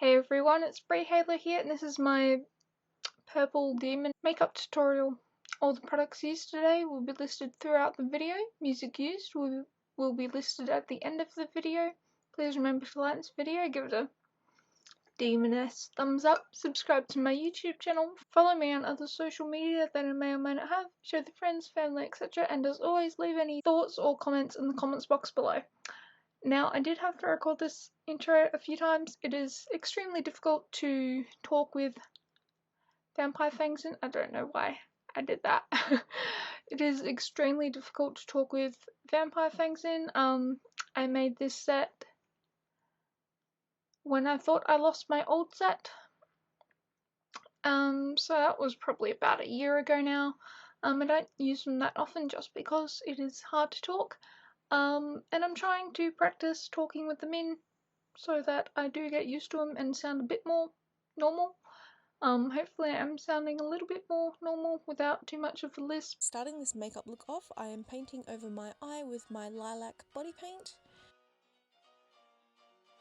Hey everyone, it's Halo here, and this is my Purple Demon makeup tutorial. All the products used today will be listed throughout the video. Music used will be listed at the end of the video. Please remember to like this video, give it a demoness thumbs up, subscribe to my YouTube channel, follow me on other social media that I may or may not have, share with friends, family, etc. And as always, leave any thoughts or comments in the comments box below. Now, I did have to record this intro a few times. It is extremely difficult to talk with vampire fangs in. I don't know why I did that. It is extremely difficult to talk with vampire fangs in. I made this set when I thought I lost my old set. So that was probably about a year ago now. I don't use them that often just because it is hard to talk. And I'm trying to practice talking with them in so that I do get used to them and sound a bit more normal. Hopefully I'm sounding a little bit more normal without too much of a lisp. Starting this makeup look off, I am painting over my eye with my Lilac body paint.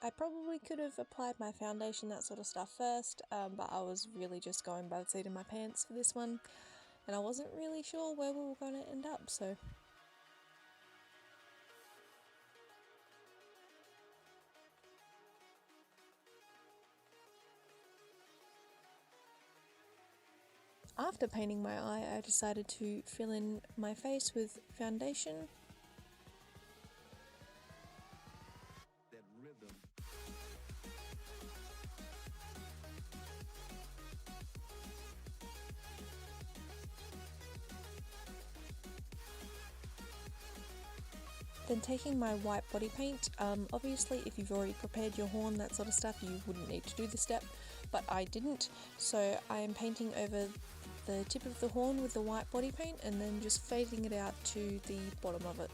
I probably could have applied my foundation, that sort of stuff first, but I was really just going by the seat of my pants for this one, and I wasn't really sure where we were going to end up, so... After painting my eye, I decided to fill in my face with foundation. Then taking my white body paint, obviously if you've already prepared your horn, that sort of stuff, you wouldn't need to do the step, but I didn't, so I am painting over the tip of the horn with the white body paint and then just fading it out to the bottom of it.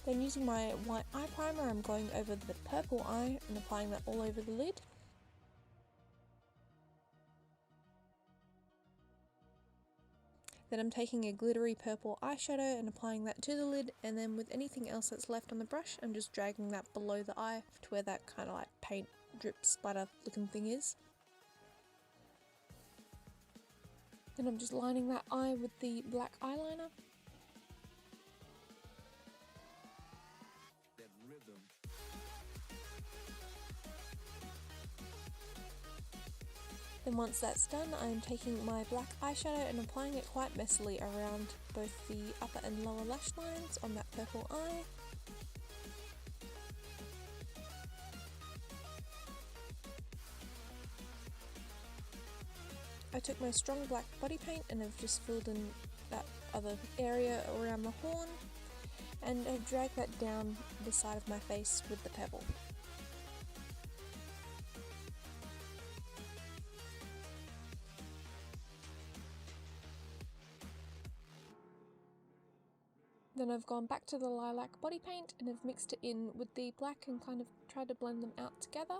Then using my white eye primer, I'm going over the purple eye and applying that all over the lid. Then I'm taking a glittery purple eyeshadow and applying that to the lid, and then with anything else that's left on the brush, I'm just dragging that below the eye to where that kind of like paint drip splatter looking thing is. Then I'm just lining that eye with the black eyeliner. Then once that's done, I'm taking my black eyeshadow and applying it quite messily around both the upper and lower lash lines on that purple eye. I took my strong black body paint and have just filled in that other area around the horn, and I've dragged that down the side of my face with the pebble. Then I've gone back to the lilac body paint and have mixed it in with the black and kind of tried to blend them out together.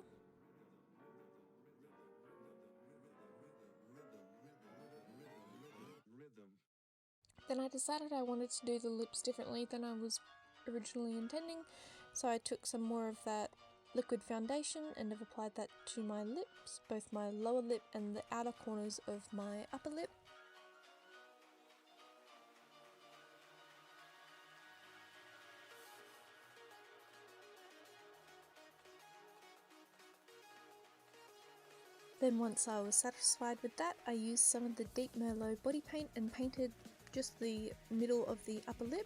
Then I decided I wanted to do the lips differently than I was originally intending, so I took some more of that liquid foundation and have applied that to my lips, both my lower lip and the outer corners of my upper lip. Then once I was satisfied with that, I used some of the deep Merlot body paint and painted just the middle of the upper lip.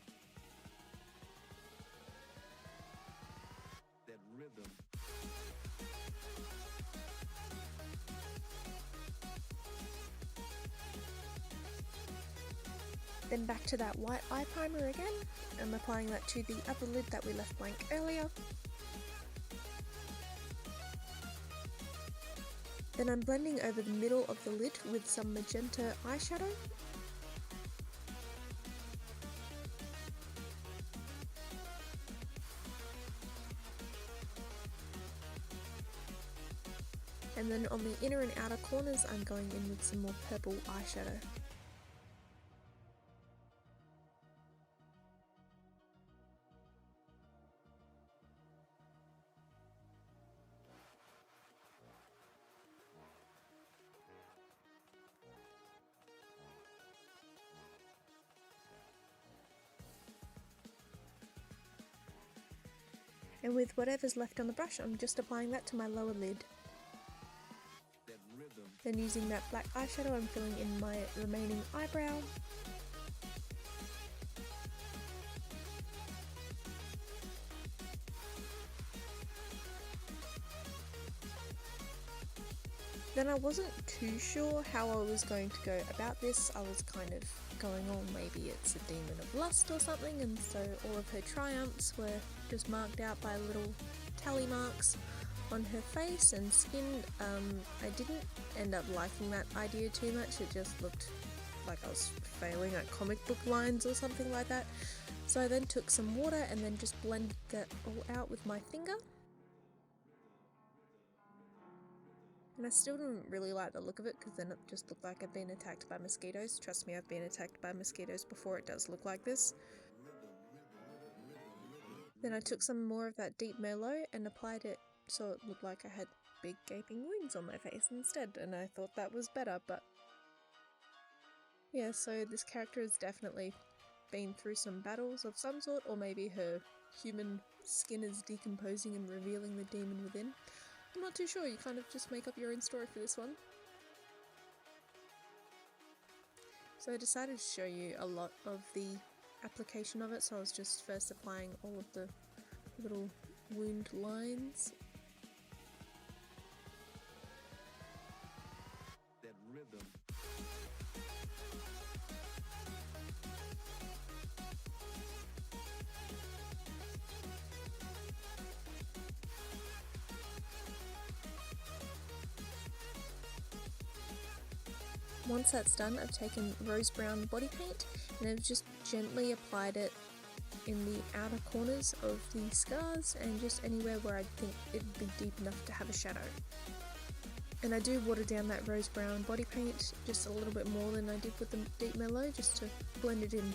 Then back to that white eye primer again, I'm applying that to the upper lid that we left blank earlier. Then I'm blending over the middle of the lid with some Magenta eyeshadow. And then on the inner and outer corners, I'm going in with some more purple eyeshadow. And with whatever's left on the brush, I'm just applying that to my lower lid. Then using that black eyeshadow, I'm filling in my remaining eyebrow. Then I wasn't too sure how I was going to go about this. I was kind of going on, maybe it's a demon of lust or something, and so all of her triumphs were just marked out by little tally marks on her face and skin. I didn't end up liking that idea too much. It just looked like I was failing at comic book lines or something like that. So I then took some water and then just blended that all out with my finger. And I still didn't really like the look of it because then it just looked like I'd been attacked by mosquitoes. Trust me, I've been attacked by mosquitoes before. It does look like this. Then I took some more of that deep Merlot and applied it so it looked like I had big gaping wounds on my face instead, and I thought that was better, but yeah, so this character has definitely been through some battles of some sort, or maybe her human skin is decomposing and revealing the demon within. I'm not too sure, you kind of just make up your own story for this one. So I decided to show you a lot of the application of it, so I was just first applying all of the little wound lines. That rhythm. Once that's done, I've taken rose brown body paint and I've just gently applied it in the outer corners of the scars and just anywhere where I think it'd be deep enough to have a shadow. And I do water down that rose brown body paint just a little bit more than I did with the deep Merlot, just to blend it in.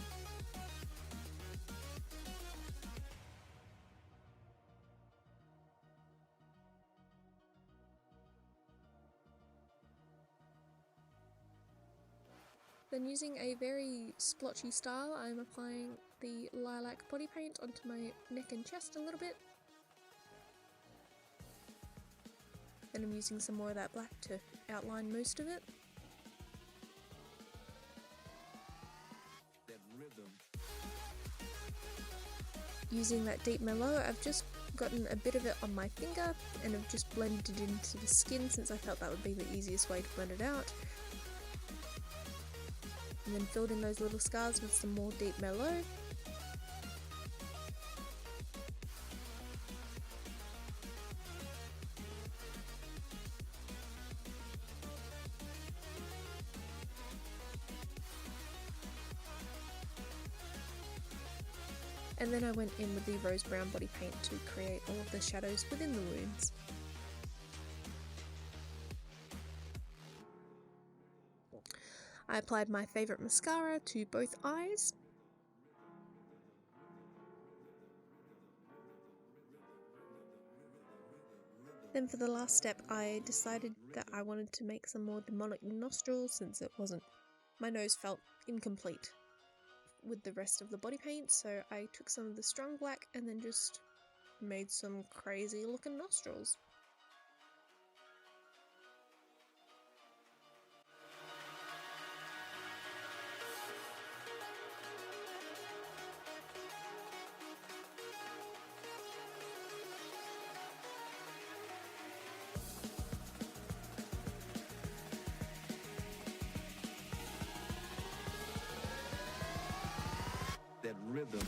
Then using a very splotchy style, I'm applying the lilac body paint onto my neck and chest a little bit. Then I'm using some more of that black to outline most of it. That rhythm. Using that deep Merlot, I've just gotten a bit of it on my finger and I've just blended it into the skin since I felt that would be the easiest way to blend it out. And then filled in those little scars with some more deep Merlot. And then I went in with the rose brown body paint to create all of the shadows within the wounds. I applied my favourite mascara to both eyes. Then for the last step, I decided that I wanted to make some more demonic nostrils since my nose felt incomplete with the rest of the body paint, so I took some of the strong black and then just made some crazy looking nostrils. That rhythm.